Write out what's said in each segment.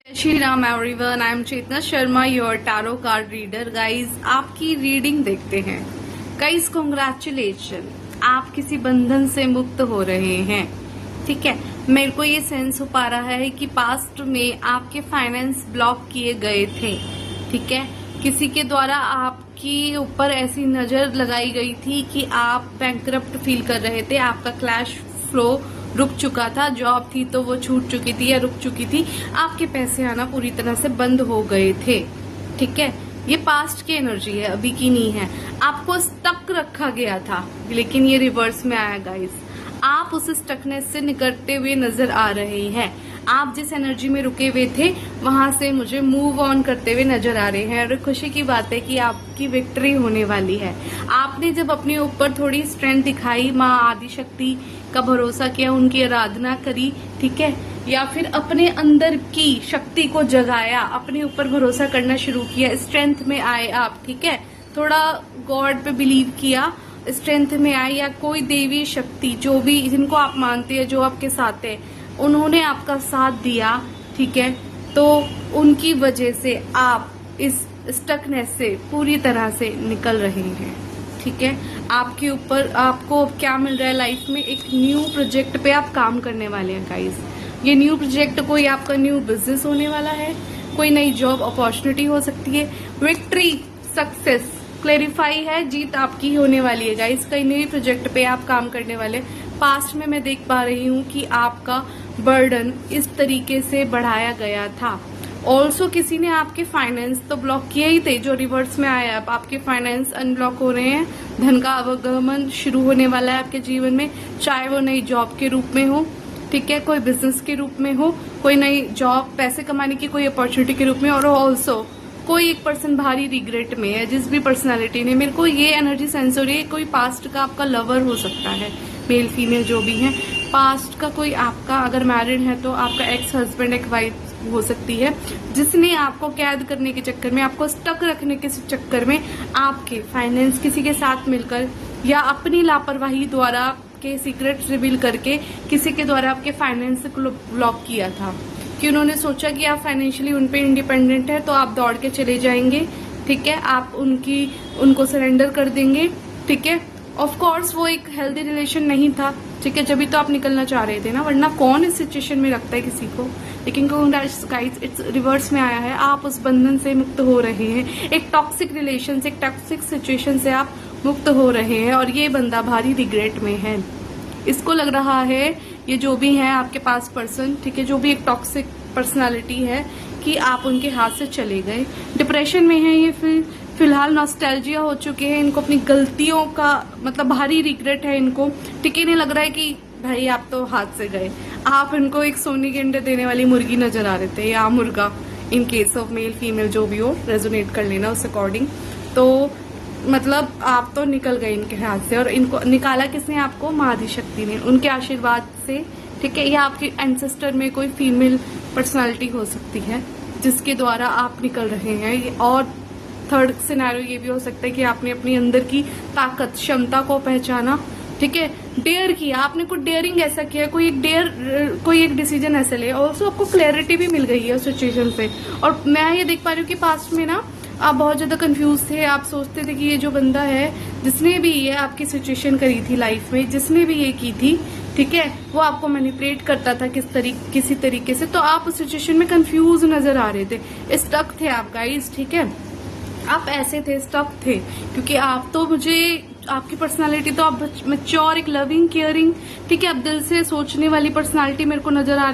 Shri Ram everyone, I am Chetna Sharma, your tarot card reader. Guys, आपकी reading देखते हैं। गाइज, कॉन्ग्रेचुलेशन, आप किसी बंधन से मुक्त हो रहे हैं। ठीक है, मेरे को ये सेंस हो पा रहा है कि पास्ट में आपके फाइनेंस ब्लॉक किए गए थे। ठीक है, किसी के द्वारा आपके ऊपर ऐसी नजर लगाई गई थी कि आप बैंकरप्ट फील कर रहे थे, आपका कैश फ्लो रुक चुका था, जॉब थी तो वो छूट चुकी थी या रुक चुकी थी, आपके पैसे आना पूरी तरह से बंद हो गए थे। ठीक है, ये पास्ट की एनर्जी है, अभी की नहीं है। आपको स्टक रखा गया था, लेकिन ये रिवर्स में आया। गाइस, आप उस स्टकनेस से निकलते हुए नजर आ रहे हैं। आप जिस एनर्जी में रुके हुए थे वहां से मुझे मूव ऑन करते हुए नजर आ रहे हैं। और खुशी की बात है कि आपकी विक्ट्री होने वाली है। आपने जब अपने ऊपर थोड़ी स्ट्रेंथ दिखाई, माँ आदिशक्ति का भरोसा किया, उनकी आराधना करी, ठीक है, या फिर अपने अंदर की शक्ति को जगाया, अपने ऊपर भरोसा करना शुरू किया, स्ट्रेंथ में आए आप। ठीक है, थोड़ा गॉड पे बिलीव किया, स्ट्रेंथ में आए, या कोई देवी शक्ति जो भी जिनको आप मानते हैं, जो आपके साथ है, उन्होंने आपका साथ दिया। ठीक है, तो उनकी वजह से आप इस स्टकनेस से पूरी तरह से निकल रहे हैं। ठीक है, आपके ऊपर आपको अब क्या मिल रहा है लाइफ में, एक न्यू प्रोजेक्ट पे आप काम करने वाले हैं। गाइस, ये न्यू प्रोजेक्ट कोई आपका न्यू बिजनेस होने वाला है, कोई नई जॉब अपॉर्चुनिटी हो सकती है, विक्ट्री, सक्सेस, क्लेरिफाई है, जीत आपकी होने वाली है। गाइस, कई नई प्रोजेक्ट पे आप काम करने वाले। पास्ट में मैं देख पा रही हूँ कि आपका बर्डन इस तरीके से बढ़ाया गया था। ऑल्सो किसी ने आपके फाइनेंस तो ब्लॉक किए ही थे, जो रिवर्स में आया। अब आपके फाइनेंस अनब्लॉक हो रहे हैं, धन का आवागमन शुरू होने वाला है आपके जीवन में, चाहे वो नई जॉब के रूप में हो, ठीक है, कोई बिजनेस के रूप में हो, कोई नई जॉब, पैसे कमाने की कोई अपॉर्चुनिटी के रूप में, और ऑल्सो कोई एक पर्सन भारी रिग्रेट में है। जिस भी पर्सनालिटी ने, मेरे को ये एनर्जी सेंस हो रही है, कोई पास्ट का आपका लवर हो सकता है, मेल फीमेल जो भी है। पास्ट का कोई आपका, अगर मैरिड है तो आपका एक्स हस्बैंड, एक वाइफ हो सकती है, जिसने आपको कैद करने के चक्कर में, आपको स्टक रखने के चक्कर में आपके फाइनेंस किसी के साथ मिलकर या अपनी लापरवाही द्वारा के सीक्रेट्स रिवील करके किसी के द्वारा आपके फाइनेंस को ब्लॉक किया था। कि उन्होंने सोचा कि आप फाइनेंशियली उन पे इंडिपेंडेंट है तो आप दौड़ के चले जाएंगे। ठीक है, आप उनको सरेंडर कर देंगे। ठीक है, ऑफ कोर्स वो एक हेल्दी रिलेशन नहीं था। ठीक है, जब भी तो आप निकलना चाह रहे थे ना, वरना कौन इस सिचुएशन में रखता है किसी को। लेकिन गाइस, इट्स रिवर्स में आया है, आप उस बंधन से मुक्त हो रहे हैं। एक टॉक्सिक रिलेशन से, एक टॉक्सिक सिचुएशन से आप मुक्त हो रहे हैं, और ये बंदा भारी रिग्रेट में है। इसको लग रहा है, ये जो भी है आपके पास पर्सन, ठीक है, जो भी एक टॉक्सिक पर्सनालिटी है, कि आप उनके हाथ से चले गए, डिप्रेशन में है ये, फिलहाल नॉस्टैल्जिया हो चुके हैं, इनको अपनी गलतियों का मतलब भारी रिग्रेट है इनको। ठीक है, नहीं लग रहा है कि भाई आप तो हाथ से गए, आप इनको एक सोने के अंडे देने वाली मुर्गी नजर आ रहे थे, या मुर्गा, in case of male female जो भी हो, रेजोनेट कर लेना उस अकॉर्डिंग। तो मतलब आप तो निकल गए इनके हाथ से, और इनको निकाला किसने? आपको माँ आदिशक्ति ने, उनके आशीर्वाद से। ठीक है, या आपके एंसेस्टर में कोई फीमेल पर्सनालिटी हो सकती है जिसके द्वारा आप निकल रहे हैं। और थर्ड सिनेरियो ये भी हो सकता है कि आपने अपनी अंदर की ताकत, क्षमता को पहचाना। ठीक है, डेयर किया, आपने कुछ डेयरिंग ऐसा किया, कोई एक डिसीजन ऐसे लिया। ऑल्सो आपको क्लैरिटी भी मिल गई है उस सिचुएशन से। और मैं ये देख पा रही हूँ कि पास्ट में ना आप बहुत ज्यादा कंफ्यूज थे। आप सोचते थे कि ये जो बंदा है, जिसने भी ये आपकी सिचुएशन करी थी लाइफ में, जिसने भी ये की थी, ठीक है, वो आपको मैनिपुलेट करता था किसी तरीके से। तो आप उस सिचुएशन में कंफ्यूज नजर आ रहे थे, स्टक थे आप। गाइस, ठीक है, आप ऐसे थे, स्टक थे, क्योंकि आप तो आपकी पर्सनालिटी तो आप मैच्योर, एक लविंग, केयरिंग, ठीक है, अब दिल से सोचने वाली पर्सनालिटी मेरे को नजर आ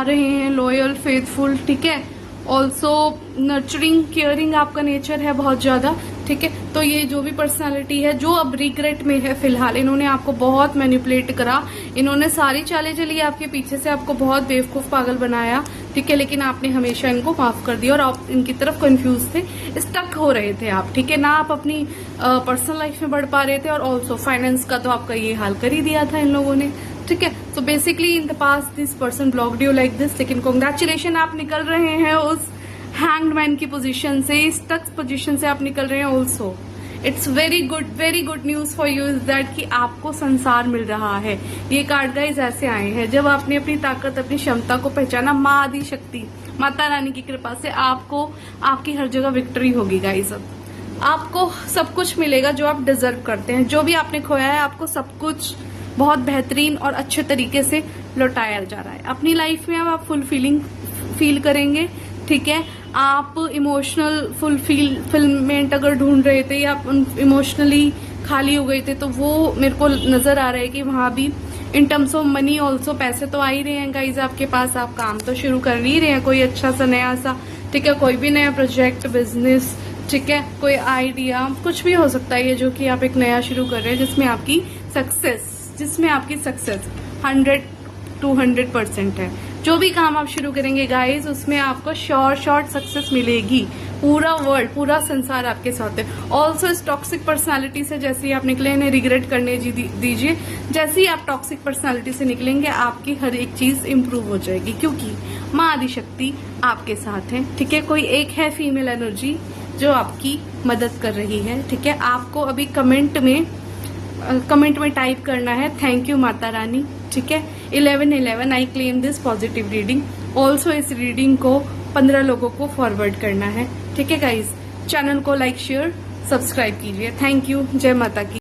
रहे हैं, लॉयल, फेथफुल। ठीक है, ऑल्सो नर्चरिंग, केयरिंग आपका नेचर है बहुत ज्यादा। ठीक है, तो ये जो भी पर्सनालिटी है, जो अब रिग्रेट में है फिलहाल, इन्होंने आपको बहुत मैनिपुलेट करा, इन्होंने सारी चालें चली आपके पीछे से, आपको बहुत बेवकूफ, पागल बनाया। ठीक है, लेकिन आपने हमेशा इनको माफ कर दिया, और आप इनकी तरफ कंफ्यूज थे, स्टक हो रहे थे आप। ठीक है, ना आप अपनी पर्सनल लाइफ में बढ़ पा रहे थे, और ऑल्सो फाइनेंस का तो आपका ये हाल कर ही दिया था इन लोगों ने। ठीक है, तो basically in the past this person blocked you like this. लेकिन कॉन्ग्रेचुलेशन, आप निकल रहे हैं उस हैंग्ड मैन की पोजीशन से, स्टक पोजीशन से आप निकल रहे हैं। Also it's very good news for you is that कि आपको संसार मिल रहा है। ये कार्ड गाइस ऐसे आए हैं जब आपने अपनी ताकत, अपनी क्षमता को पहचाना, माँ आदि शक्ति, माता रानी की कृपा से आपको आपकी हर जगह विक्ट्री होगी गाइस। अब आपको सब कुछ मिलेगा जो आप डिजर्व करते हैं। जो भी आपने खोया है आपको सब कुछ बहुत बेहतरीन और अच्छे तरीके से लौटाया जा रहा है। अपनी लाइफ में अब आप फुलफिलिंग फील करेंगे, ठीक है। आप इमोशनल फुलफिलमेंट अगर ढूंढ रहे थे या इमोशनली खाली हो गए थे, तो वो मेरे को नजर आ रहा है कि वहां भी in terms of money also पैसे तो आ ही रहे हैं गाइज आपके पास। आप काम तो शुरू कर ही रहे हैं, कोई अच्छा सा नया सा, ठीक है, कोई भी नया प्रोजेक्ट, बिजनेस, ठीक है, कोई आइडिया, कुछ भी हो सकता है ये जो कि आप एक नया शुरू कर रहे हैं जिसमें आपकी सक्सेस 100-200% है। जो भी काम आप शुरू करेंगे गाइज उसमें आपको शॉर्ट सक्सेस मिलेगी। पूरा वर्ल्ड, पूरा संसार आपके साथ है। ऑल्सो इस टॉक्सिक पर्सनालिटी से जैसे ही आप निकले, इन्हें रिग्रेट करने दीजिए। जैसे ही आप टॉक्सिक पर्सनालिटी से निकलेंगे आपकी हर एक चीज इंप्रूव हो जाएगी, क्योंकि माँ आदिशक्ति आपके साथ है, ठीक है। कोई एक है फीमेल एनर्जी जो आपकी मदद कर रही है, ठीक है। आपको अभी कमेंट में टाइप करना है थैंक यू माता रानी, ठीक है। 1111 I claim this positive reading. Also इस रीडिंग को 15 लोगों को फॉरवर्ड करना है, ठीक है गाइज। चैनल को लाइक शेयर सब्सक्राइब कीजिए। Thank you. जय माता की।